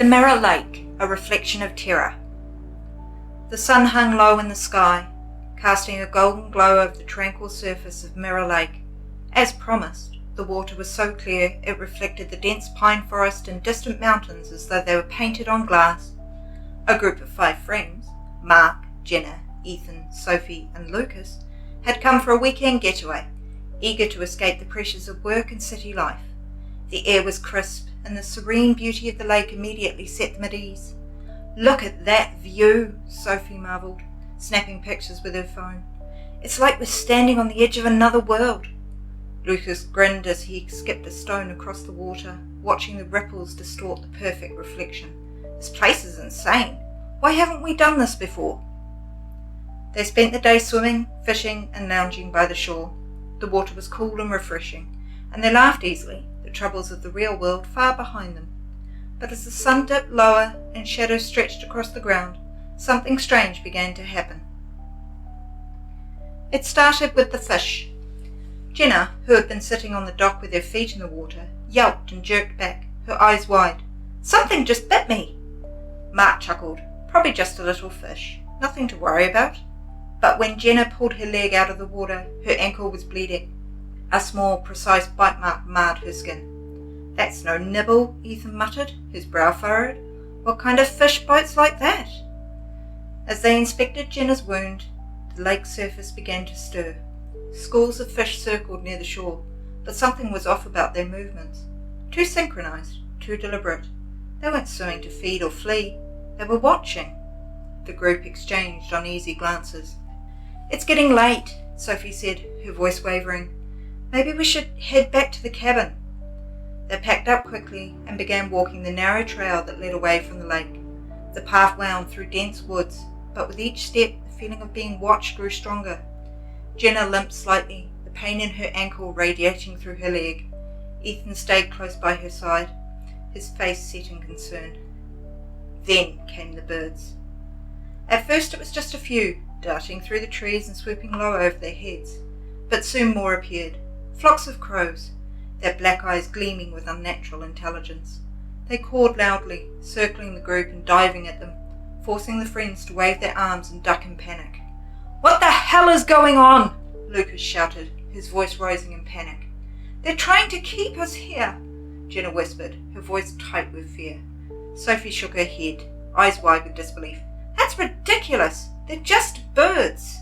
The mirror lake, a reflection of terror. The sun hung low in the sky, casting a golden glow over the tranquil surface of Mirror Lake. As promised, the water was so clear it reflected the dense pine forest and distant mountains as though they were painted on glass. A group of 5 friends, Mark, Jenna, Ethan, Sophie and Lurks, had come for a weekend getaway, eager to escape the pressures of work and city life. The air was crisp, and the serene beauty of the lake immediately set them at ease. "Look at that view," Sophie marvelled, snapping pictures with her phone. "It's like we're standing on the edge of another world." Lucas grinned as he skipped a stone across the water, watching the ripples distort the perfect reflection. "This place is insane. Why haven't we done this before?" They spent the day swimming, fishing and lounging by the shore. The water was cool and refreshing, and they laughed easily, the troubles of the real world far behind them. But as the sun dipped lower and shadows stretched across the ground, something strange began to happen. It started with the fish. Jenna, who had been sitting on the dock with her feet in the water, yelped and jerked back, her eyes wide. "Something just bit me." Mark chuckled. "Probably just a little fish. Nothing to worry about." But when Jenna pulled her leg out of the water, her ankle was bleeding. A small, precise bite mark marred her skin. "That's no nibble," Ethan muttered, his brow furrowed. "What kind of fish bites like that?" As they inspected Jenna's wound, the lake surface began to stir. Schools of fish circled near the shore, but something was off about their movements. Too synchronized, too deliberate. They weren't swimming to feed or flee. They were watching. The group exchanged uneasy glances. "It's getting late," Sophie said, her voice wavering. "Maybe we should head back to the cabin." They packed up quickly and began walking the narrow trail that led away from the lake. The path wound through dense woods, but with each step the feeling of being watched grew stronger. Jenna limped slightly, the pain in her ankle radiating through her leg. Ethan stayed close by her side, his face set in concern. Then came the birds. At first it was just a few, darting through the trees and swooping low over their heads, but soon more appeared. Flocks of crows, their black eyes gleaming with unnatural intelligence. They cawed loudly, circling the group and diving at them, forcing the friends to wave their arms and duck in panic. "What the hell is going on?" Lucas shouted, his voice rising in panic. "They're trying to keep us here," Jenna whispered, her voice tight with fear. Sophie shook her head, eyes wide with disbelief. "That's ridiculous! They're just birds!"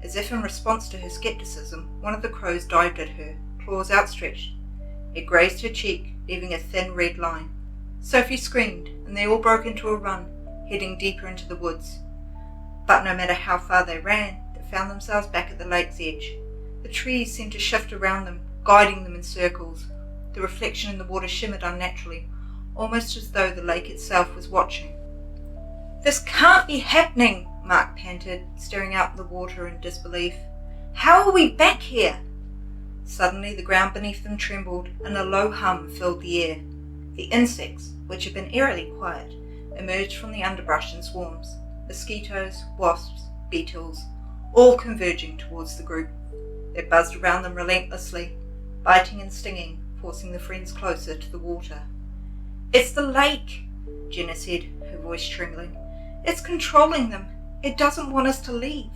As if in response to her skepticism, one of the crows dived at her, claws outstretched. It grazed her cheek, leaving a thin red line. Sophie screamed, and they all broke into a run, heading deeper into the woods. But no matter how far they ran, they found themselves back at the lake's edge. The trees seemed to shift around them, guiding them in circles. The reflection in the water shimmered unnaturally, almost as though the lake itself was watching. "This can't be happening," Mark panted, staring out at the water in disbelief. "How are we back here?" Suddenly the ground beneath them trembled, and a low hum filled the air. The insects, which had been eerily quiet, emerged from the underbrush in swarms. Mosquitoes, wasps, beetles, all converging towards the group. They buzzed around them relentlessly, biting and stinging, forcing the friends closer to the water. "It's the lake," Jenna said, her voice trembling. "It's controlling them. It doesn't want us to leave."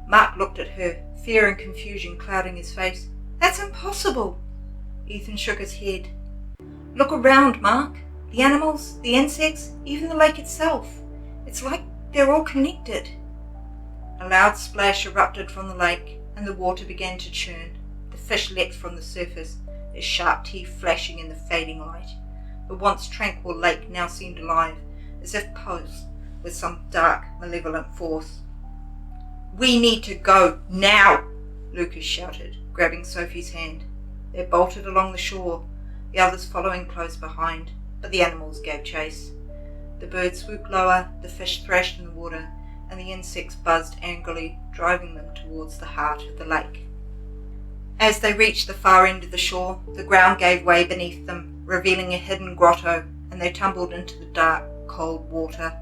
Mark looked at her, fear and confusion clouding his face. "That's impossible." Ethan shook his head. "Look around, Mark. The animals, the insects, even the lake itself. It's like they're all connected." A loud splash erupted from the lake, and the water began to churn. The fish leapt from the surface, their sharp teeth flashing in the fading light. The once tranquil lake now seemed alive, as if possessed with some dark, malevolent force. "We need to go now," Lucas shouted, grabbing Sophie's hand. They bolted along the shore, the others following close behind, but the animals gave chase. The birds swooped lower, the fish thrashed in the water, and the insects buzzed angrily, driving them towards the heart of the lake. As they reached the far end of the shore, the ground gave way beneath them, revealing a hidden grotto, and they tumbled into the dark, cold water.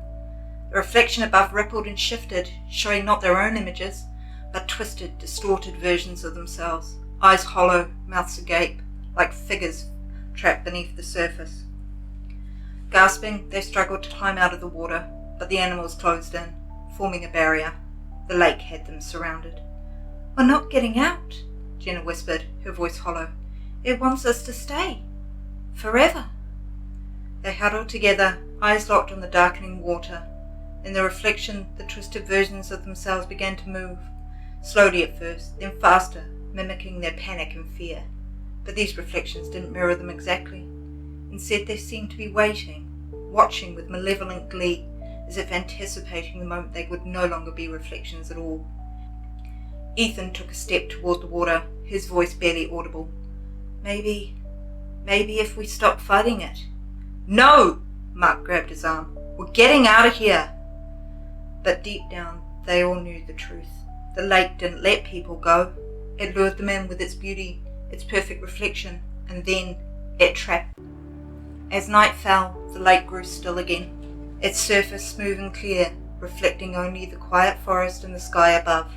The reflection above rippled and shifted, showing not their own images, but twisted, distorted versions of themselves, eyes hollow, mouths agape, like figures trapped beneath the surface. Gasping, they struggled to climb out of the water, but the animals closed in, forming a barrier. The lake had them surrounded. "We're not getting out," Jenna whispered, her voice hollow. "It wants us to stay. Forever." They huddled together, eyes locked on the darkening water. In the reflection, the twisted versions of themselves began to move, slowly at first, then faster, mimicking their panic and fear. But these reflections didn't mirror them exactly. Instead, they seemed to be waiting, watching with malevolent glee, as if anticipating the moment they would no longer be reflections at all. Ethan took a step toward the water, his voice barely audible. Maybe if we stop fighting it." "No!" Mark grabbed his arm. "We're getting out of here!" But deep down, they all knew the truth. The lake didn't let people go. It lured them in with its beauty, its perfect reflection, and then it trapped them. As night fell, the lake grew still again, its surface smooth and clear, reflecting only the quiet forest and the sky above.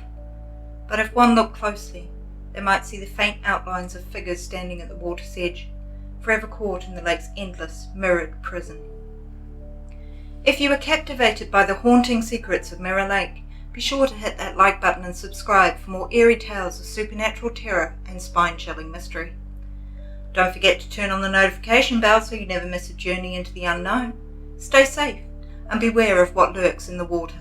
But if one looked closely, they might see the faint outlines of figures standing at the water's edge, forever caught in the lake's endless, mirrored prison. If you were captivated by the haunting secrets of Mirror Lake, be sure to hit that like button and subscribe for more eerie tales of supernatural terror and spine-chilling mystery. Don't forget to turn on the notification bell so you never miss a journey into the unknown. Stay safe and beware of what lurks in the water.